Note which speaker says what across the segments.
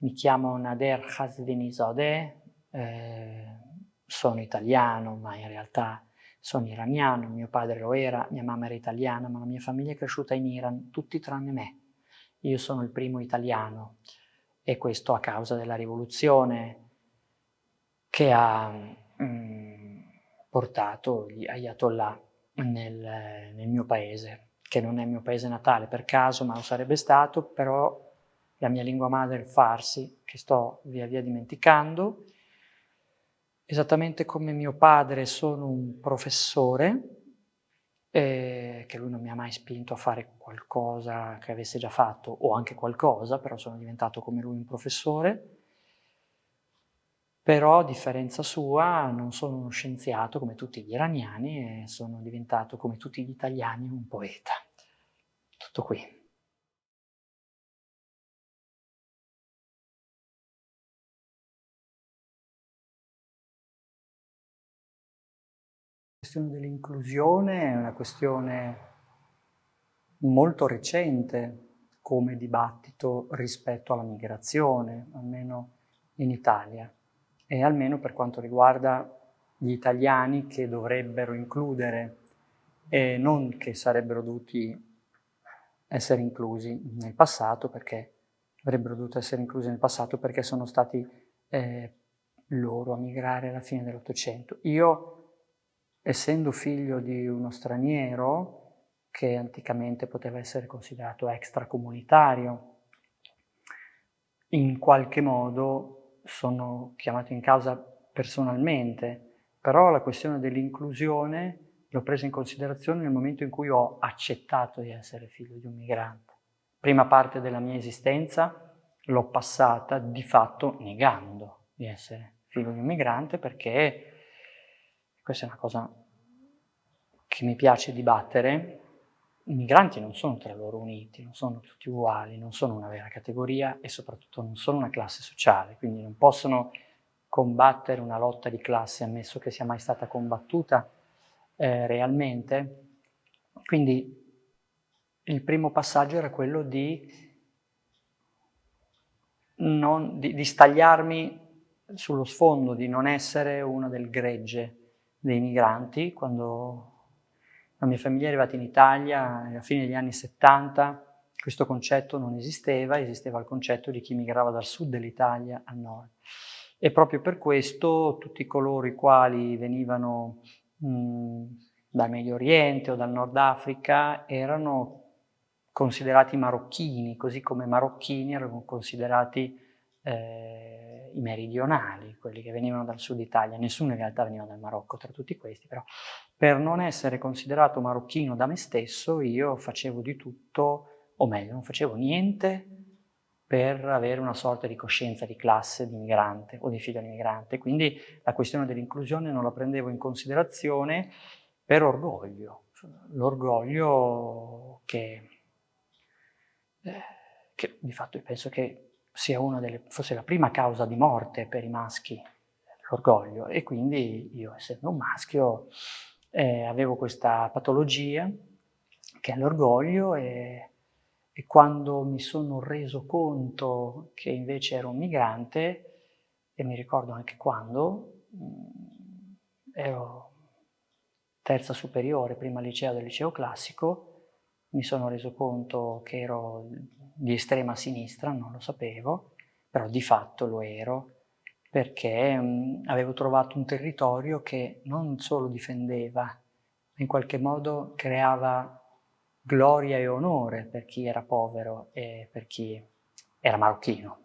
Speaker 1: Mi chiamo Nader Khazvinizadeh, sono italiano, ma in realtà sono iraniano. Mio padre lo era, mia mamma era italiana, ma la mia famiglia è cresciuta in Iran, tutti tranne me. Io sono il primo italiano e questo a causa della rivoluzione che ha portato gli ayatollah nel mio paese, che non è il mio paese natale per caso, ma lo sarebbe stato, però la mia lingua madre è il Farsi, che sto via via dimenticando. Esattamente come mio padre sono un professore, che lui non mi ha mai spinto a fare qualcosa che avesse già fatto, o anche qualcosa, però sono diventato come lui un professore. Però, a differenza sua, non sono uno scienziato come tutti gli iraniani e sono diventato, come tutti gli italiani, un poeta. Tutto qui. La questione dell'inclusione è una questione molto recente come dibattito rispetto alla migrazione, almeno in Italia, e almeno per quanto riguarda gli italiani che dovrebbero includere e non che sarebbero dovuti essere inclusi nel passato, perché avrebbero dovuto essere inclusi nel passato perché sono stati loro a migrare alla fine dell'Ottocento. Io, essendo figlio di uno straniero, che anticamente poteva essere considerato extracomunitario, in qualche modo sono chiamato in causa personalmente, però la questione dell'inclusione l'ho presa in considerazione nel momento in cui ho accettato di essere figlio di un migrante. Prima parte della mia esistenza l'ho passata di fatto negando di essere figlio di un migrante, perché questa è una cosa che mi piace dibattere. I migranti non sono tra loro uniti, non sono tutti uguali, non sono una vera categoria e soprattutto non sono una classe sociale, quindi non possono combattere una lotta di classe, ammesso che sia mai stata combattuta realmente. Quindi il primo passaggio era quello di stagliarmi sullo sfondo, di non essere uno del gregge dei migranti. Quando la mia famiglia è arrivata in Italia, alla fine degli anni 70, questo concetto non esisteva, esisteva il concetto di chi migrava dal sud dell'Italia al nord. E proprio per questo tutti coloro i quali venivano dal Medio Oriente o dal Nord Africa erano considerati marocchini, così come marocchini erano considerati i meridionali, quelli che venivano dal sud Italia. Nessuno in realtà veniva dal Marocco tra tutti questi, però per non essere considerato marocchino da me stesso io facevo di tutto, o meglio, non facevo niente per avere una sorta di coscienza di classe di migrante o di figlio di migrante. Quindi la questione dell'inclusione non la prendevo in considerazione per orgoglio, l'orgoglio che di fatto io penso che sia forse la prima causa di morte per i maschi, l'orgoglio, e quindi io, essendo un maschio, avevo questa patologia che è l'orgoglio, e quando mi sono reso conto che invece ero un migrante, e mi ricordo anche quando, ero terza superiore, prima liceo del liceo classico, mi sono reso conto che ero di estrema sinistra, non lo sapevo, però di fatto lo ero, perché avevo trovato un territorio che non solo difendeva, ma in qualche modo creava gloria e onore per chi era povero e per chi era marocchino.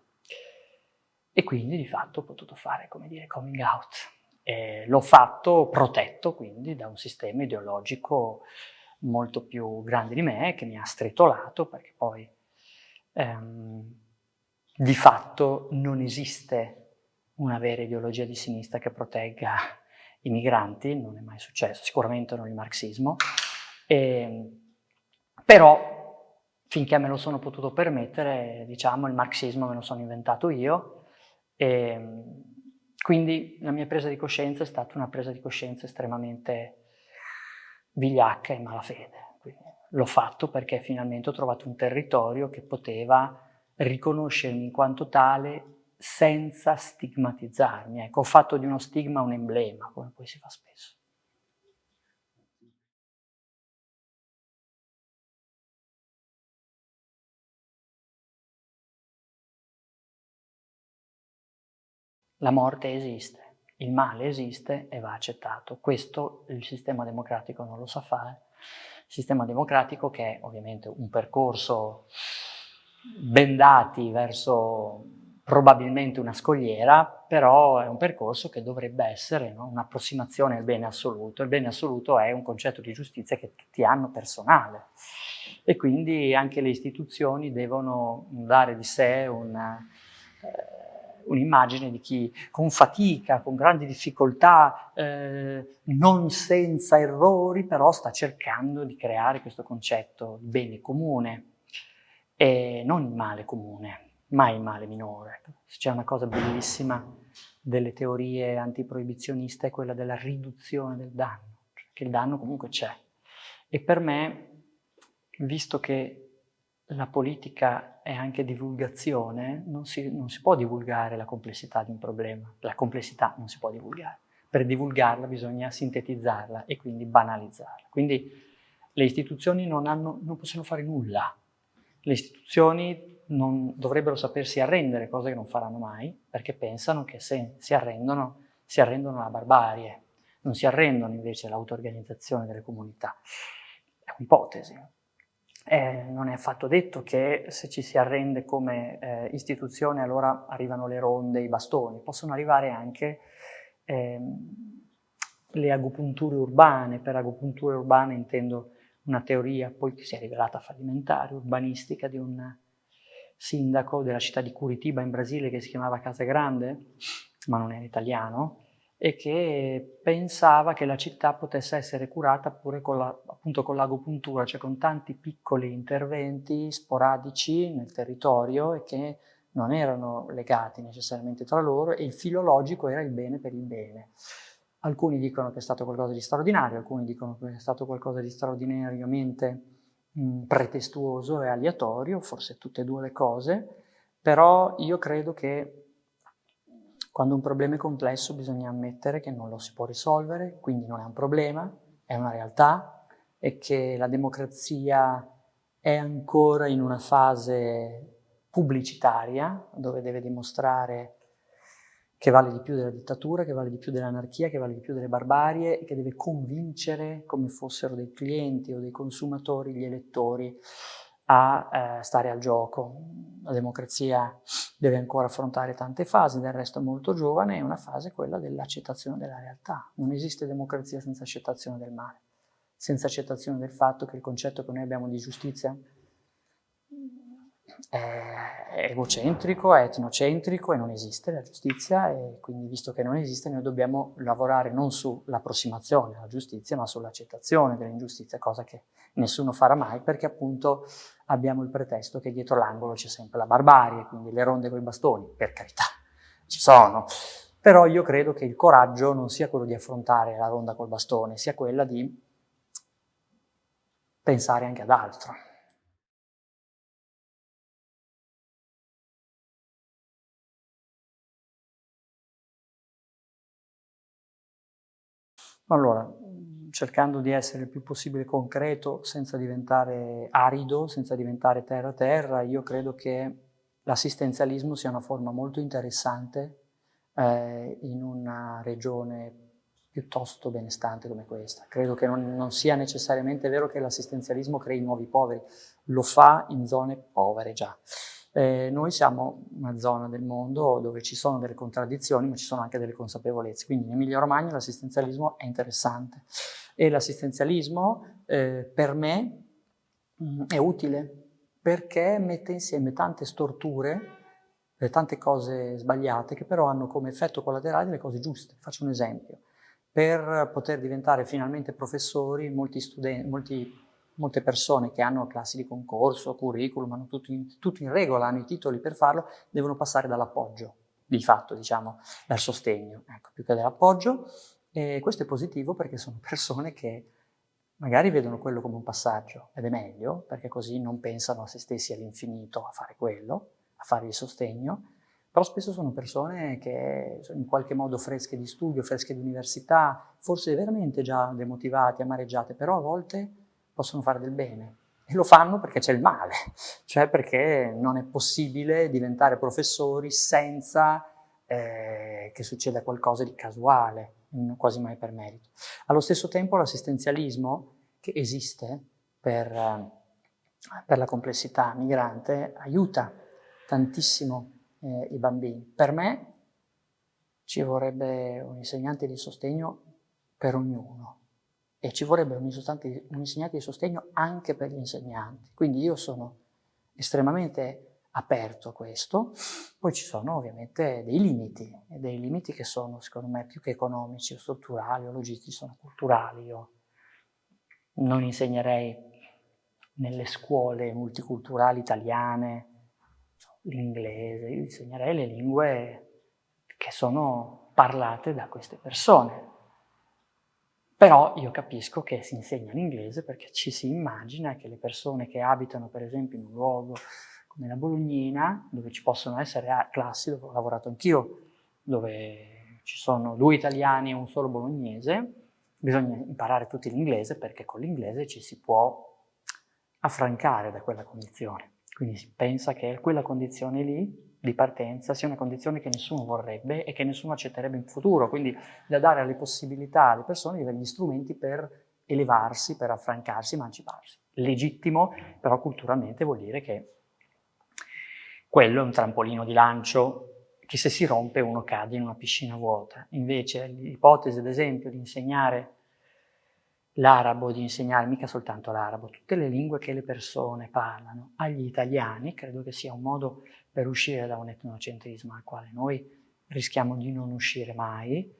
Speaker 1: E quindi di fatto ho potuto fare, come dire, coming out. L'ho fatto protetto quindi da un sistema ideologico molto più grande di me, che mi ha stritolato, perché poi di fatto non esiste una vera ideologia di sinistra che protegga i migranti, non è mai successo, sicuramente non il marxismo, però finché me lo sono potuto permettere, diciamo, il marxismo me lo sono inventato io, e quindi la mia presa di coscienza è stata una presa di coscienza estremamente vigliacca e malafede. Quindi l'ho fatto perché finalmente ho trovato un territorio che poteva riconoscermi in quanto tale senza stigmatizzarmi. Ecco, ho fatto di uno stigma un emblema, come poi si fa spesso. La morte esiste, il male esiste e va accettato. Questo il sistema democratico non lo sa fare. Il sistema democratico, che è ovviamente un percorso bendati verso probabilmente una scogliera, però è un percorso che dovrebbe essere, no, un'approssimazione al bene assoluto. Il bene assoluto è un concetto di giustizia che tutti hanno personale e quindi anche le istituzioni devono dare di sé un'immagine di chi con fatica, con grandi difficoltà, non senza errori, però sta cercando di creare questo concetto di bene comune e non il male comune, mai il male minore. C'è una cosa bellissima delle teorie antiproibizioniste, è quella della riduzione del danno, cioè che il danno comunque c'è. E per me, visto che la politica è anche divulgazione, non si può divulgare la complessità di un problema. La complessità non si può divulgare. Per divulgarla bisogna sintetizzarla e quindi banalizzarla. Quindi le istituzioni non possono fare nulla. Le istituzioni non dovrebbero sapersi arrendere, cose che non faranno mai, perché pensano che se si arrendono alla barbarie, non si arrendono invece all'auto-organizzazione delle comunità. È un'ipotesi. Non è affatto detto che se ci si arrende come istituzione allora arrivano le ronde, i bastoni, possono arrivare anche le agopunture urbane. Per agopunture urbane intendo una teoria poi che si è rivelata fallimentare, urbanistica, di un sindaco della città di Curitiba in Brasile che si chiamava Casagrande, ma non era italiano, e che pensava che la città potesse essere curata pure appunto con l'agopuntura, cioè con tanti piccoli interventi sporadici nel territorio e che non erano legati necessariamente tra loro, e il filologico era il bene per il bene. Alcuni dicono che è stato qualcosa di straordinario, alcuni dicono che è stato qualcosa di straordinariamente pretestuoso e aleatorio, forse tutte e due le cose, però io credo che quando un problema è complesso bisogna ammettere che non lo si può risolvere, quindi non è un problema, è una realtà, e che la democrazia è ancora in una fase pubblicitaria, dove deve dimostrare che vale di più della dittatura, che vale di più dell'anarchia, che vale di più delle barbarie, e che deve convincere come fossero dei clienti o dei consumatori gli elettori a stare al gioco. La democrazia deve ancora affrontare tante fasi, del resto è molto giovane, e una fase è quella dell'accettazione della realtà. Non esiste democrazia senza accettazione del male, senza accettazione del fatto che il concetto che noi abbiamo di giustizia è egocentrico, è etnocentrico e non esiste la giustizia, e quindi visto che non esiste noi dobbiamo lavorare non sull'approssimazione alla giustizia ma sull'accettazione dell'ingiustizia, cosa che nessuno farà mai perché appunto abbiamo il pretesto che dietro l'angolo c'è sempre la barbarie, quindi le ronde coi bastoni, per carità, ci sono, però io credo che il coraggio non sia quello di affrontare la ronda col bastone, sia quella di pensare anche ad altro. Allora, cercando di essere il più possibile concreto, senza diventare arido, senza diventare terra-terra, io credo che l'assistenzialismo sia una forma molto interessante in una regione piuttosto benestante come questa. Credo che non sia necessariamente vero che l'assistenzialismo crei nuovi poveri, lo fa in zone povere già. Noi siamo una zona del mondo dove ci sono delle contraddizioni, ma ci sono anche delle consapevolezze. Quindi in Emilia-Romagna l'assistenzialismo è interessante e l'assistenzialismo per me è utile perché mette insieme tante storture, tante cose sbagliate che però hanno come effetto collaterale delle cose giuste. Faccio un esempio. Per poter diventare finalmente professori, molte persone che hanno classi di concorso, curriculum, hanno tutto in regola, hanno i titoli per farlo, devono passare dall'appoggio, di fatto, diciamo, dal sostegno, ecco, più che dall'appoggio. E questo è positivo perché sono persone che magari vedono quello come un passaggio, ed è meglio, perché così non pensano a se stessi all'infinito a fare quello, a fare il sostegno, però spesso sono persone che sono in qualche modo fresche di studio, fresche di università, forse veramente già demotivate, amareggiate, però a volte possono fare del bene. E lo fanno perché c'è il male, cioè perché non è possibile diventare professori senza che succeda qualcosa di casuale, quasi mai per merito. Allo stesso tempo l'assistenzialismo, che esiste per la complessità migrante, aiuta tantissimo i bambini. Per me ci vorrebbe un insegnante di sostegno per ognuno e ci vorrebbe un insegnante di sostegno anche per gli insegnanti. Quindi io sono estremamente aperto a questo. Poi ci sono ovviamente dei limiti che sono secondo me più che economici o strutturali o logistici, sono culturali. Io non insegnerei nelle scuole multiculturali italiane l'inglese, io insegnerei le lingue che sono parlate da queste persone. Però io capisco che si insegna l'inglese perché ci si immagina che le persone che abitano per esempio in un luogo come la Bolognina, dove ci possono essere classi, dove ho lavorato anch'io, dove ci sono 2 italiani e un solo bolognese, bisogna imparare tutti l'inglese perché con l'inglese ci si può affrancare da quella condizione. Quindi si pensa che quella condizione lì di partenza sia una condizione che nessuno vorrebbe e che nessuno accetterebbe in futuro, quindi da dare alle possibilità alle persone di avere gli strumenti per elevarsi, per affrancarsi, emanciparsi. Legittimo, però culturalmente vuol dire che quello è un trampolino di lancio che se si rompe uno cade in una piscina vuota. Invece l'ipotesi, ad esempio, di insegnare l'arabo, di insegnare mica soltanto l'arabo, tutte le lingue che le persone parlano agli italiani, credo che sia un modo per uscire da un etnocentrismo al quale noi rischiamo di non uscire mai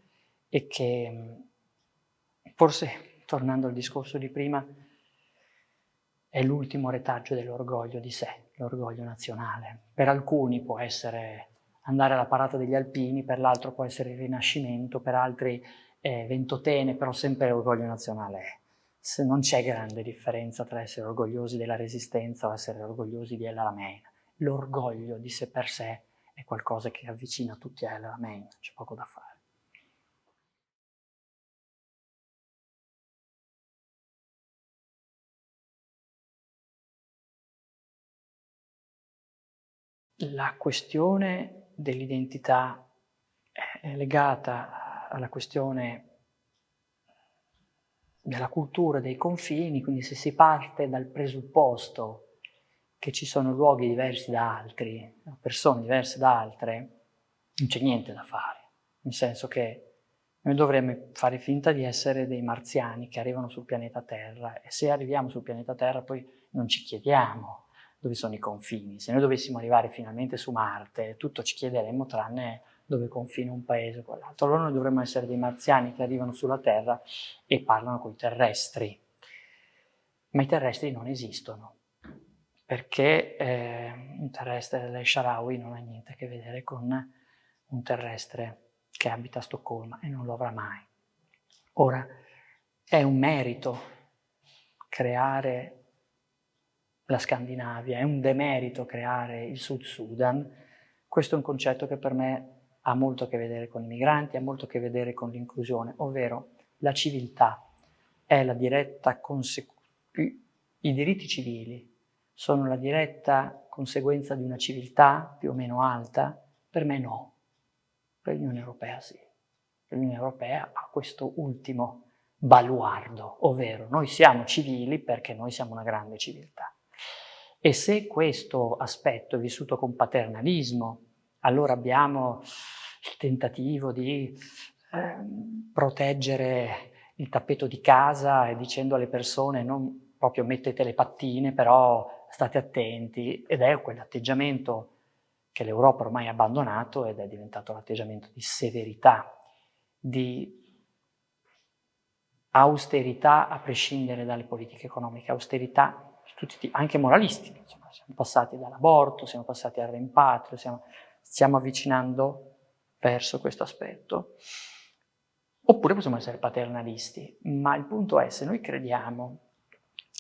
Speaker 1: e che forse, tornando al discorso di prima, è l'ultimo retaggio dell'orgoglio di sé, l'orgoglio nazionale. Per alcuni può essere andare alla parata degli alpini, per l'altro può essere il Rinascimento, per altri Ventotene, però sempre l'orgoglio nazionale è. Se non c'è grande differenza tra essere orgogliosi della Resistenza o essere orgogliosi di El Alamein. L'orgoglio di sé per sé è qualcosa che avvicina tutti a El Alamein, c'è poco da fare. La questione dell'identità è legata alla questione della cultura, dei confini, quindi se si parte dal presupposto che ci sono luoghi diversi da altri, persone diverse da altre, non c'è niente da fare, nel senso che noi dovremmo fare finta di essere dei marziani che arrivano sul pianeta Terra e se arriviamo sul pianeta Terra poi non ci chiediamo dove sono i confini. Se noi dovessimo arrivare finalmente su Marte, tutto ci chiederemmo tranne dove confina un paese o quell'altro. Allora noi dovremmo essere dei marziani che arrivano sulla Terra e parlano con i terrestri. Ma i terrestri non esistono, perché un terrestre delle Sharawi non ha niente a che vedere con un terrestre che abita a Stoccolma e non lo avrà mai. Ora, è un merito creare la Scandinavia, è un demerito creare il Sud Sudan. Questo è un concetto che per me ha molto a che vedere con i migranti, ha molto a che vedere con l'inclusione, ovvero la civiltà è la diretta conseguenza, i diritti civili sono la diretta conseguenza di una civiltà più o meno alta? Per me no, per l'Unione Europea sì. L'Unione Europea ha questo ultimo baluardo, ovvero noi siamo civili perché noi siamo una grande civiltà. E se questo aspetto è vissuto con paternalismo, allora abbiamo il tentativo di proteggere il tappeto di casa e dicendo alle persone non proprio mettete le pattine, però state attenti, ed è quell'atteggiamento che l'Europa ormai ha abbandonato ed è diventato l'atteggiamento di severità, di austerità a prescindere dalle politiche economiche, austerità anche moralistiche. Insomma, siamo passati dall'aborto, siamo passati al rimpatrio, stiamo avvicinando verso questo aspetto. Oppure possiamo essere paternalisti, ma il punto è se noi crediamo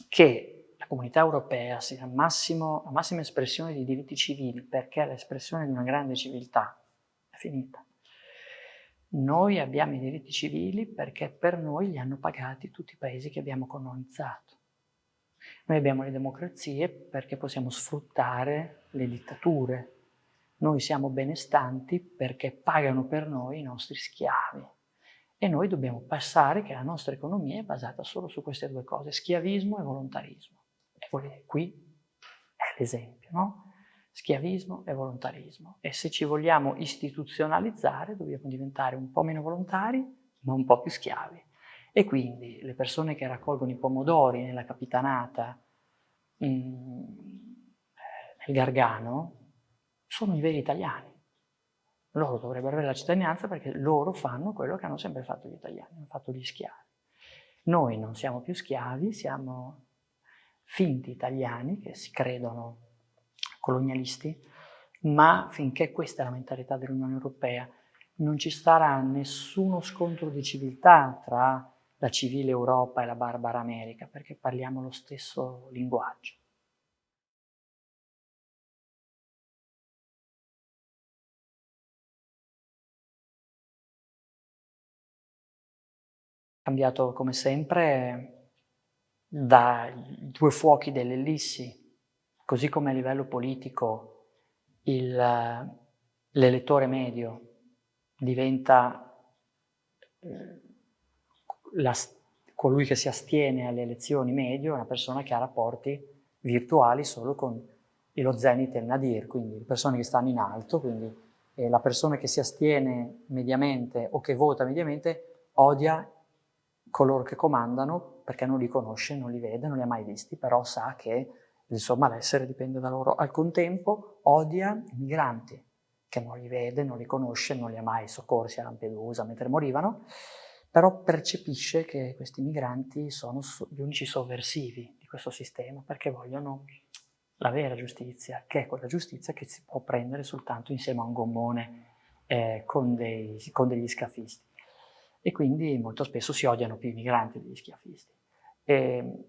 Speaker 1: che la comunità europea sia la massima espressione di diritti civili, perché è l'espressione di una grande civiltà, è finita. Noi abbiamo i diritti civili perché per noi li hanno pagati tutti i paesi che abbiamo colonizzato. Noi abbiamo le democrazie perché possiamo sfruttare le dittature. Noi siamo benestanti perché pagano per noi i nostri schiavi. E noi dobbiamo passare che la nostra economia è basata solo su queste due cose, schiavismo e volontarismo. E qui è l'esempio, no? Schiavismo e volontarismo. E se ci vogliamo istituzionalizzare dobbiamo diventare un po' meno volontari, ma un po' più schiavi. E quindi le persone che raccolgono i pomodori nella capitanata nel Gargano sono i veri italiani. Loro dovrebbero avere la cittadinanza perché loro fanno quello che hanno sempre fatto gli italiani, hanno fatto gli schiavi. Noi non siamo più schiavi, siamo finti italiani che si credono colonialisti, ma finché questa è la mentalità dell'Unione Europea, non ci sarà nessuno scontro di civiltà tra la civile Europa e la barbara America, perché parliamo lo stesso linguaggio. Cambiato come sempre dai due fuochi dell'Ellissi, così come a livello politico l'elettore medio diventa colui che si astiene alle elezioni medio, è una persona che ha rapporti virtuali solo con lo Zenit e il Nadir, quindi le persone che stanno in alto, quindi la persona che si astiene mediamente o che vota mediamente odia coloro che comandano perché non li conosce, non li vede, non li ha mai visti, però sa che il suo malessere dipende da loro. Al contempo odia i migranti, che non li vede, non li conosce, non li ha mai soccorsi a Lampedusa mentre morivano, però percepisce che questi migranti sono gli unici sovversivi di questo sistema perché vogliono la vera giustizia, che è quella giustizia che si può prendere soltanto insieme a un gommone con degli scafisti. E quindi molto spesso si odiano più i migranti degli schiafisti. E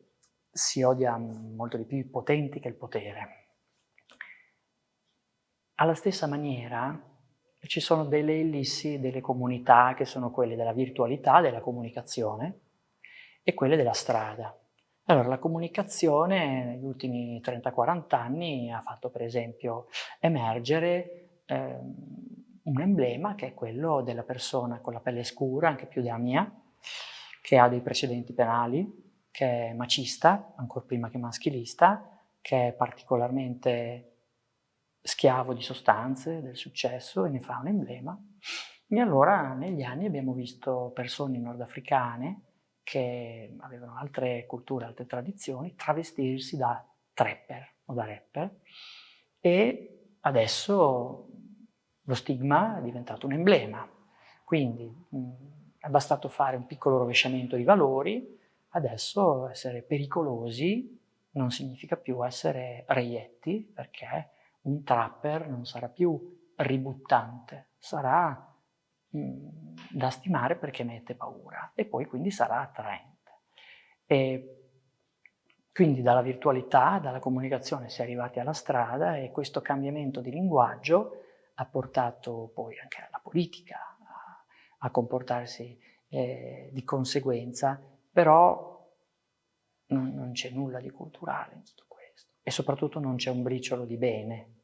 Speaker 1: si odia molto di più i potenti che il potere. Alla stessa maniera ci sono delle ellissi, delle comunità che sono quelle della virtualità, della comunicazione e quelle della strada. Allora, la comunicazione negli ultimi 30-40 anni ha fatto per esempio emergere un emblema che è quello della persona con la pelle scura, anche più della mia, che ha dei precedenti penali, che è macista, ancora prima che maschilista, che è particolarmente schiavo di sostanze, del successo, e ne fa un emblema. E allora negli anni abbiamo visto persone nordafricane che avevano altre culture, altre tradizioni, travestirsi da trapper o da rapper, e adesso lo stigma è diventato un emblema. Quindi è bastato fare un piccolo rovesciamento di valori, adesso essere pericolosi non significa più essere reietti, perché un trapper non sarà più ributtante, sarà da stimare perché mette paura e poi quindi sarà attraente. E quindi dalla virtualità, dalla comunicazione si è arrivati alla strada, e questo cambiamento di linguaggio ha portato poi anche alla politica a comportarsi di conseguenza, però non c'è nulla di culturale in tutto questo e soprattutto non c'è un briciolo di bene.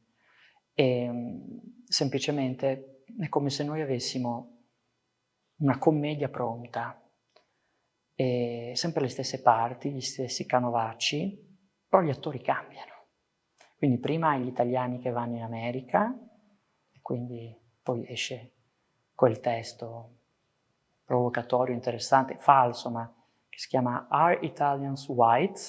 Speaker 1: Semplicemente è come se noi avessimo una commedia pronta, e sempre le stesse parti, gli stessi canovacci, però gli attori cambiano. Quindi prima hai gli italiani che vanno in America, e quindi poi esce quel testo provocatorio, interessante, falso, ma che si chiama Are Italians White?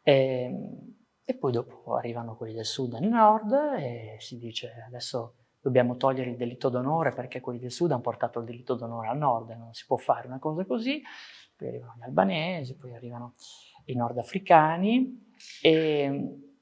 Speaker 1: E poi dopo arrivano quelli del Sud e del Nord e si dice adesso dobbiamo togliere il delitto d'onore perché quelli del Sud hanno portato il delitto d'onore al Nord e non si può fare una cosa così. Poi arrivano gli albanesi, poi arrivano i nordafricani e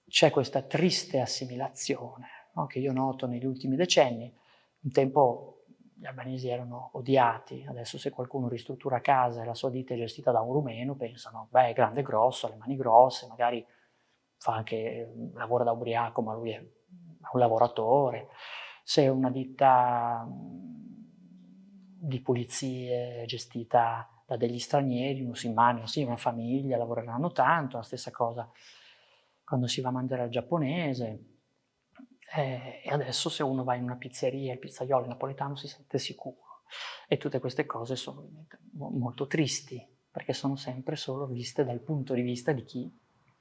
Speaker 1: c'è questa triste assimilazione, no, che io noto negli ultimi decenni. Un tempo gli albanesi erano odiati. Adesso se qualcuno ristruttura casa e la sua ditta è gestita da un rumeno, pensano, beh, è grande e grosso, ha le mani grosse, magari fa anche, lavora da ubriaco, ma lui è un lavoratore. Se è una ditta di pulizie gestita da degli stranieri, uno si immagina, sì, una famiglia, lavoreranno tanto, la stessa cosa quando si va a mangiare al giapponese. E adesso se uno va in una pizzeria, il pizzaiolo napoletano si sente sicuro. E tutte queste cose sono molto tristi, perché sono sempre solo viste dal punto di vista di chi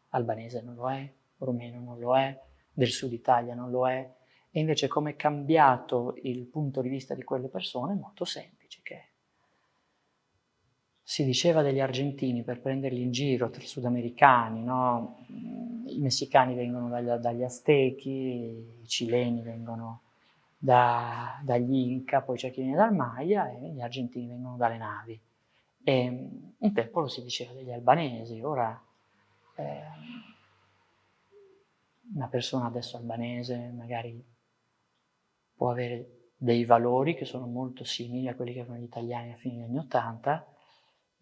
Speaker 1: albanese non lo è, rumeno non lo è, del sud Italia non lo è. E invece come è cambiato il punto di vista di quelle persone è molto semplice, che si diceva degli argentini per prenderli in giro tra sudamericani, no? I messicani vengono dagli aztechi, i cileni vengono dagli Inca, poi c'è chi viene dal Maya e gli argentini vengono dalle navi. E un tempo lo si diceva degli albanesi, ora una persona adesso albanese magari può avere dei valori che sono molto simili a quelli che avevano gli italiani a fine degli anni '80,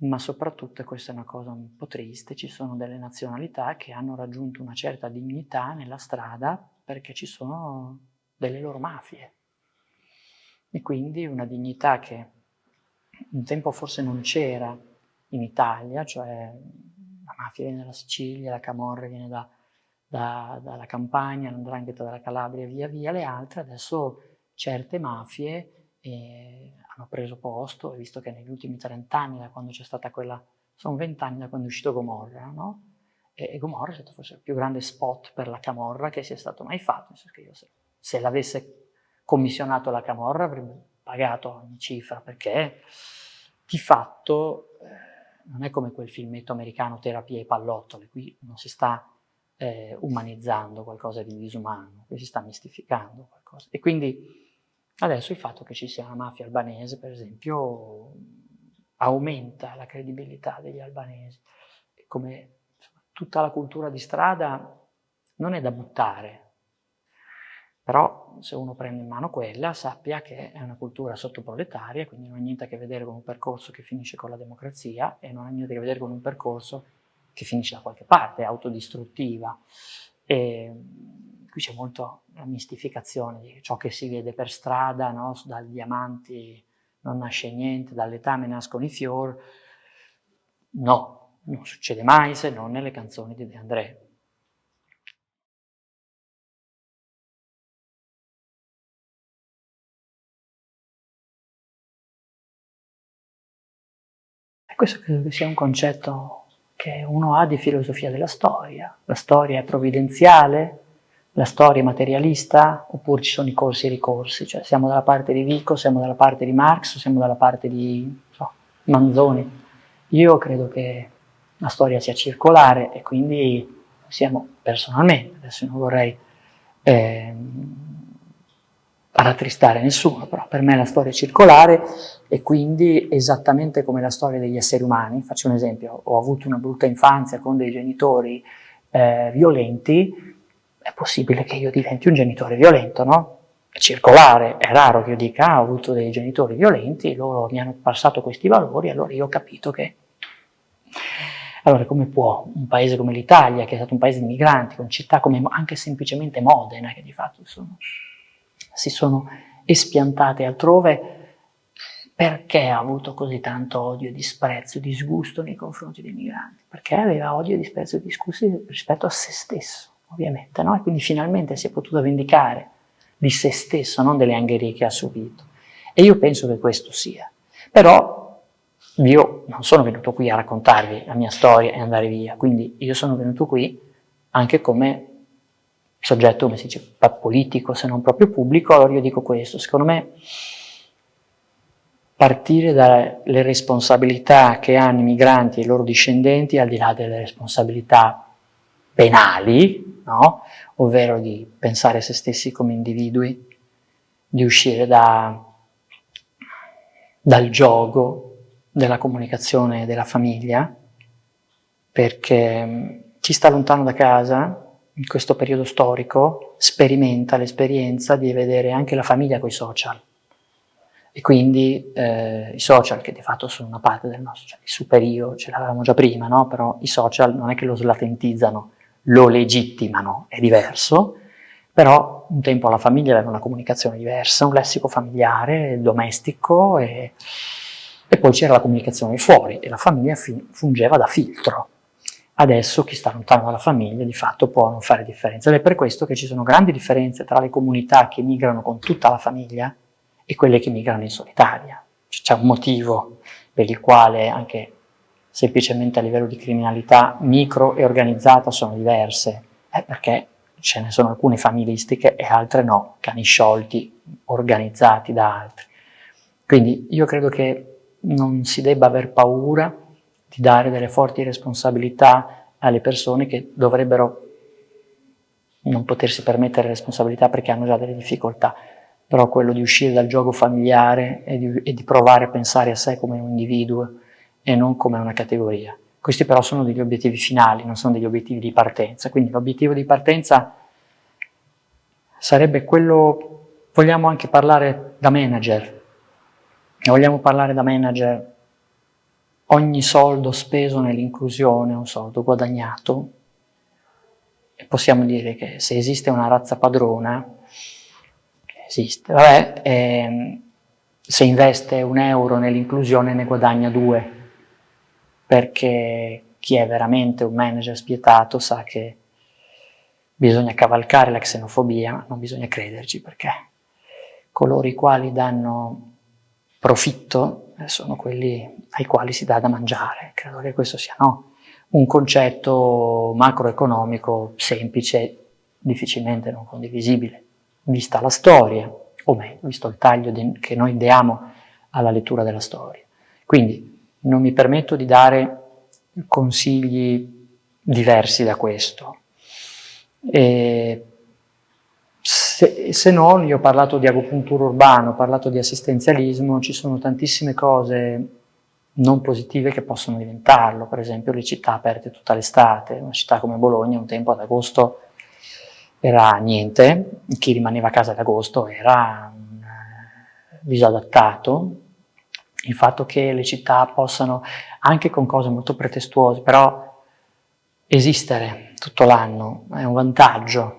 Speaker 1: ma soprattutto, e questa è una cosa un po' triste, ci sono delle nazionalità che hanno raggiunto una certa dignità nella strada perché ci sono delle loro mafie. E quindi una dignità che un tempo forse non c'era in Italia, cioè la mafia viene dalla Sicilia, la camorra viene dalla Campania, l''ndrangheta dalla Calabria e via via, le altre adesso certe mafie hanno preso posto, e visto che negli ultimi 30 anni, da quando c'è stata quella, sono 20 anni da quando è uscito Gomorra, no? E Gomorra è stato forse il più grande spot per la camorra che sia stato mai fatto, nel senso che io se l'avesse commissionato la camorra avrebbe pagato ogni cifra, perché di fatto non è come quel filmetto americano Terapia ai pallottole, qui non si sta umanizzando qualcosa di disumano, qui si sta mistificando qualcosa. E quindi adesso il fatto che ci sia una mafia albanese, per esempio, aumenta la credibilità degli albanesi. Come tutta la cultura di strada non è da buttare, però se uno prende in mano quella sappia che è una cultura sottoproletaria, quindi non ha niente a che vedere con un percorso che finisce con la democrazia e non ha niente a che vedere con un percorso che finisce da qualche parte, è autodistruttiva. E qui c'è molto la mistificazione di ciò che si vede per strada, no? Dal diamanti non nasce niente, dalle letame nascono i fiori. No, non succede mai se non nelle canzoni di De André. E questo credo che sia un concetto che uno ha di filosofia della storia. La storia è provvidenziale, la storia è materialista, oppure ci sono i corsi e i ricorsi, cioè siamo dalla parte di Vico, siamo dalla parte di Marx, o siamo dalla parte di Manzoni. Io credo che la storia sia circolare e quindi siamo personalmente, adesso non vorrei rattristare nessuno, però per me la storia è circolare e quindi esattamente come la storia degli esseri umani. Faccio un esempio, ho avuto una brutta infanzia con dei genitori violenti, è possibile che io diventi un genitore violento, no? È circolare, è raro che io dica ho avuto dei genitori violenti, loro mi hanno passato questi valori, allora io ho capito che... Allora come può un paese come l'Italia, che è stato un paese di migranti, con città come anche semplicemente Modena, che di fatto si sono espiantate altrove, perché ha avuto così tanto odio, disprezzo, disgusto nei confronti dei migranti? Perché aveva odio, disprezzo e disgusto rispetto a se stesso, ovviamente, no? E quindi finalmente si è potuto vendicare di se stesso, non delle angherie che ha subito. E io penso che questo sia. Però io non sono venuto qui a raccontarvi la mia storia e andare via, quindi io sono venuto qui anche come soggetto, come si dice, politico, se non proprio pubblico. Allora io dico questo, secondo me partire dalle responsabilità che hanno i migranti e i loro discendenti, al di là delle responsabilità penali, no? Ovvero di pensare a se stessi come individui, di uscire dal gioco della comunicazione della famiglia, perché chi sta lontano da casa in questo periodo storico sperimenta l'esperienza di vedere anche la famiglia coi social. E quindi i social, che di fatto sono una parte del nostro, cioè il super io ce l'avevamo già prima, no? Però i social non è che lo slatentizzano, lo legittimano, è diverso, però un tempo la famiglia aveva una comunicazione diversa, un lessico familiare, domestico, e poi c'era la comunicazione fuori, e la famiglia fungeva da filtro. Adesso chi sta lontano dalla famiglia di fatto può non fare differenza, ed è per questo che ci sono grandi differenze tra le comunità che migrano con tutta la famiglia e quelle che migrano in solitaria. C'è un motivo per il quale anche semplicemente a livello di criminalità micro e organizzata sono diverse, perché ce ne sono alcune familistiche e altre no, cani sciolti, organizzati da altri. Quindi io credo che non si debba aver paura di dare delle forti responsabilità alle persone che dovrebbero non potersi permettere responsabilità perché hanno già delle difficoltà, però quello di uscire dal gioco familiare e di provare a pensare a sé come un individuo e non come una categoria. Questi però sono degli obiettivi finali, non sono degli obiettivi di partenza, quindi l'obiettivo di partenza sarebbe quello, vogliamo anche parlare da manager, vogliamo parlare da manager, ogni soldo speso nell'inclusione è un soldo guadagnato, e possiamo dire che se esiste una razza padrona, che esiste, se investe €1 nell'inclusione ne guadagna 2, perché chi è veramente un manager spietato sa che bisogna cavalcare la xenofobia, ma non bisogna crederci, perché coloro i quali danno profitto sono quelli ai quali si dà da mangiare. Credo che questo sia un concetto macroeconomico semplice, difficilmente non condivisibile, vista la storia, o meglio, visto il taglio che noi diamo alla lettura della storia. Quindi non mi permetto di dare consigli diversi da questo. Se non, io ho parlato di agopuntura urbana, ho parlato di assistenzialismo, ci sono tantissime cose non positive che possono diventarlo, per esempio le città aperte tutta l'estate, una città come Bologna un tempo ad agosto era niente, chi rimaneva a casa ad agosto era un disadattato. Il fatto che le città possano, anche con cose molto pretestuose, però esistere tutto l'anno è un vantaggio,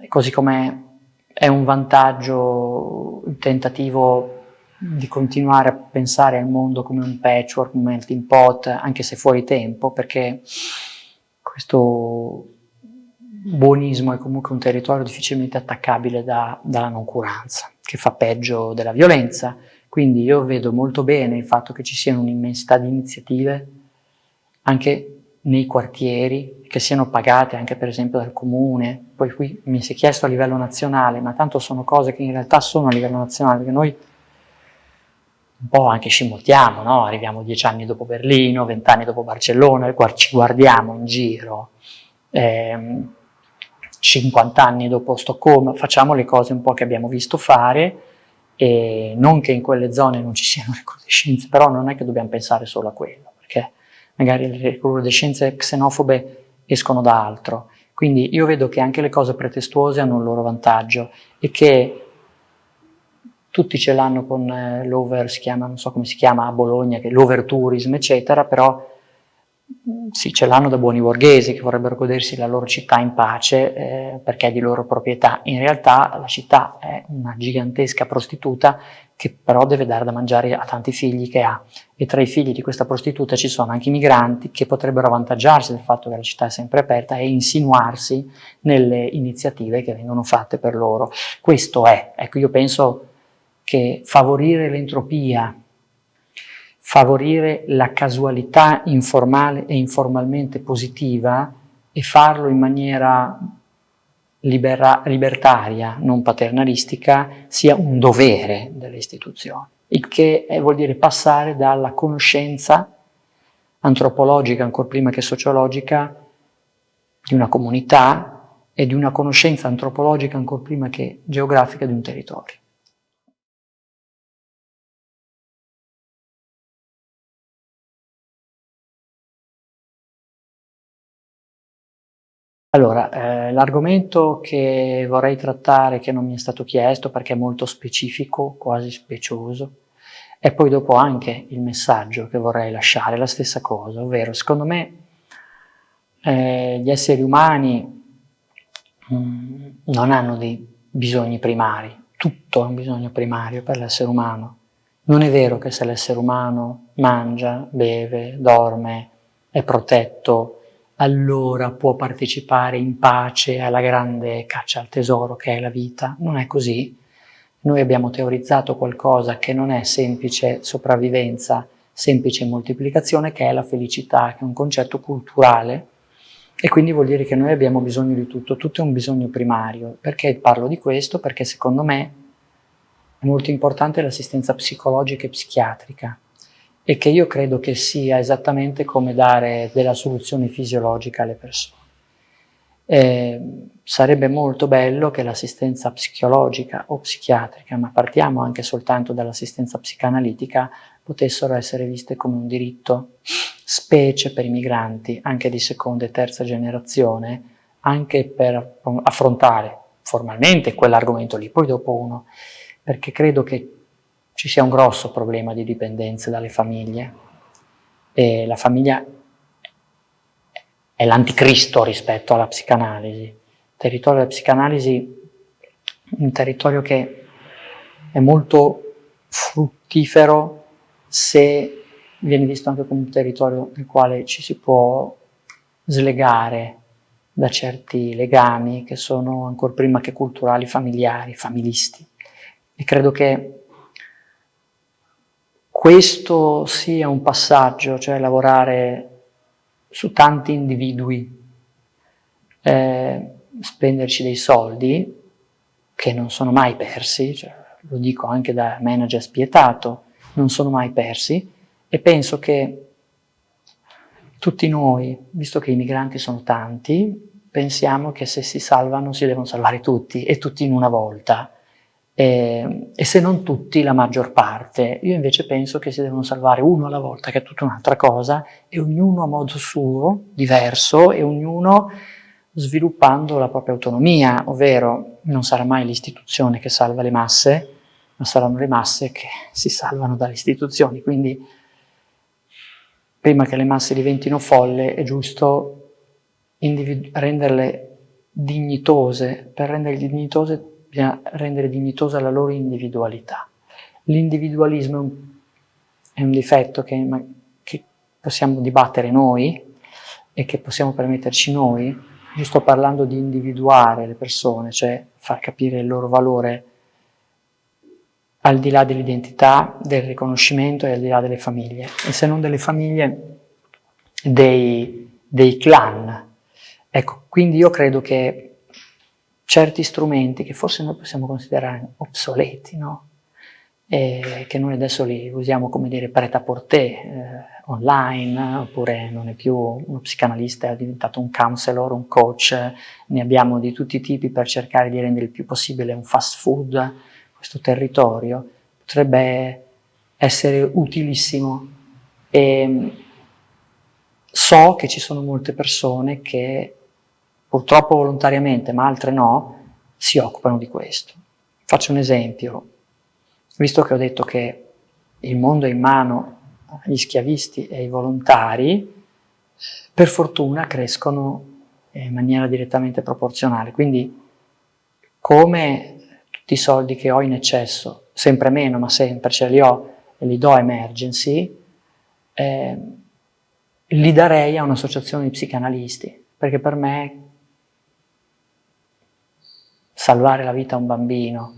Speaker 1: così come è un vantaggio il tentativo di continuare a pensare al mondo come un patchwork, un melting pot, anche se fuori tempo, perché questo buonismo è comunque un territorio difficilmente attaccabile dalla noncuranza, che fa peggio della violenza. Quindi io vedo molto bene il fatto che ci siano un'immensità di iniziative anche nei quartieri, che siano pagate anche per esempio dal comune. Poi qui mi si è chiesto a livello nazionale, ma tanto sono cose che in realtà sono a livello nazionale, perché noi un po' anche scimmottiamo, no? Arriviamo 10 anni dopo Berlino, 20 anni dopo Barcellona, ci guardiamo in giro, 50 anni dopo Stoccolma, facciamo le cose un po' che abbiamo visto fare, e non che in quelle zone non ci siano recrudescenze, però non è che dobbiamo pensare solo a quello, perché magari le recrudescenze xenofobe escono da altro. Quindi io vedo che anche le cose pretestuose hanno un loro vantaggio e che tutti ce l'hanno con l'over, si chiama, non so come si chiama a Bologna, che l'overtourism, eccetera, però sì, ce l'hanno da buoni borghesi che vorrebbero godersi la loro città in pace perché è di loro proprietà. In realtà la città è una gigantesca prostituta che però deve dare da mangiare a tanti figli che ha, e tra i figli di questa prostituta ci sono anche i migranti che potrebbero avvantaggiarsi del fatto che la città è sempre aperta e insinuarsi nelle iniziative che vengono fatte per loro. Questo è, ecco, io penso che favorire l'entropia, favorire la casualità informale e informalmente positiva e farlo in maniera libertaria, non paternalistica, sia un dovere delle istituzioni, il che vuol dire passare dalla conoscenza antropologica, ancor prima che sociologica, di una comunità e di una conoscenza antropologica ancor prima che geografica di un territorio. Allora, l'argomento che vorrei trattare, che non mi è stato chiesto perché è molto specifico, quasi specioso, e poi dopo anche il messaggio che vorrei lasciare, la stessa cosa, ovvero secondo me gli esseri umani non hanno dei bisogni primari, tutto è un bisogno primario per l'essere umano. Non è vero che se l'essere umano mangia, beve, dorme, è protetto, allora può partecipare in pace alla grande caccia al tesoro che è la vita. Non è così. Noi abbiamo teorizzato qualcosa che non è semplice sopravvivenza, semplice moltiplicazione, che è la felicità, che è un concetto culturale, e quindi vuol dire che noi abbiamo bisogno di tutto è un bisogno primario. Perché parlo di questo? Perché secondo me è molto importante l'assistenza psicologica e psichiatrica, e che io credo che sia esattamente come dare della soluzione fisiologica alle persone. Sarebbe molto bello che l'assistenza psicologica o psichiatrica, ma partiamo anche soltanto dall'assistenza psicanalitica, potessero essere viste come un diritto, specie per i migranti, anche di seconda e terza generazione, anche per affrontare formalmente quell'argomento lì, poi dopo uno, perché credo che ci sia un grosso problema di dipendenza dalle famiglie, e la famiglia è l'anticristo rispetto alla psicanalisi. Il territorio della psicanalisi è un territorio che è molto fruttifero se viene visto anche come un territorio nel quale ci si può slegare da certi legami che sono ancor prima che culturali, familiari, familisti. E credo che questo sia un passaggio, cioè lavorare su tanti individui, spenderci dei soldi che non sono mai persi, cioè, lo dico anche da manager spietato, non sono mai persi, e penso che tutti noi, visto che i migranti sono tanti, pensiamo che se si salvano si devono salvare tutti, e tutti in una volta. E se non tutti, la maggior parte. Io invece penso che si devono salvare uno alla volta, che è tutta un'altra cosa, e ognuno a modo suo, diverso, e ognuno sviluppando la propria autonomia, ovvero non sarà mai l'istituzione che salva le masse, ma saranno le masse che si salvano dalle istituzioni. Quindi prima che le masse diventino folle è giusto renderle dignitose. Per renderle dignitose bisogna rendere dignitosa la loro individualità. L'individualismo è un difetto che possiamo dibattere noi e che possiamo permetterci noi. Io sto parlando di individuare le persone, cioè far capire il loro valore al di là dell'identità, del riconoscimento e al di là delle famiglie. E se non delle famiglie, dei clan. Ecco, quindi io credo che certi strumenti che forse noi possiamo considerare obsoleti, no? E che noi adesso li usiamo, come dire, prêt-à-porter, online, oppure non è più uno psicanalista, è diventato un counselor, un coach, ne abbiamo di tutti i tipi per cercare di rendere il più possibile un fast food questo territorio, potrebbe essere utilissimo. E so che ci sono molte persone che purtroppo volontariamente, ma altre no, si occupano di questo. Faccio un esempio, visto che ho detto che il mondo è in mano agli schiavisti e ai volontari, per fortuna crescono in maniera direttamente proporzionale, quindi come tutti i soldi che ho in eccesso, sempre meno ma sempre ce li ho e li do a Emergency, li darei a un'associazione di psicanalisti, perché per me salvare la vita a un bambino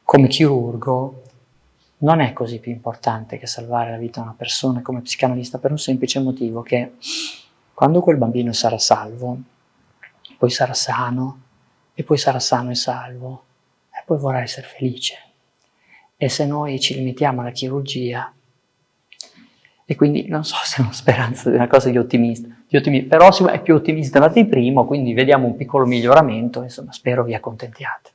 Speaker 1: come chirurgo non è così più importante che salvare la vita a una persona come psicanalista, per un semplice motivo, che quando quel bambino sarà salvo, poi sarà sano, e poi sarà sano e salvo, e poi vorrà essere felice. E se noi ci limitiamo alla chirurgia, e quindi non so se è una speranza, è una cosa di ottimista, però è più ottimista di primo, quindi vediamo un piccolo miglioramento, insomma spero vi accontentiate.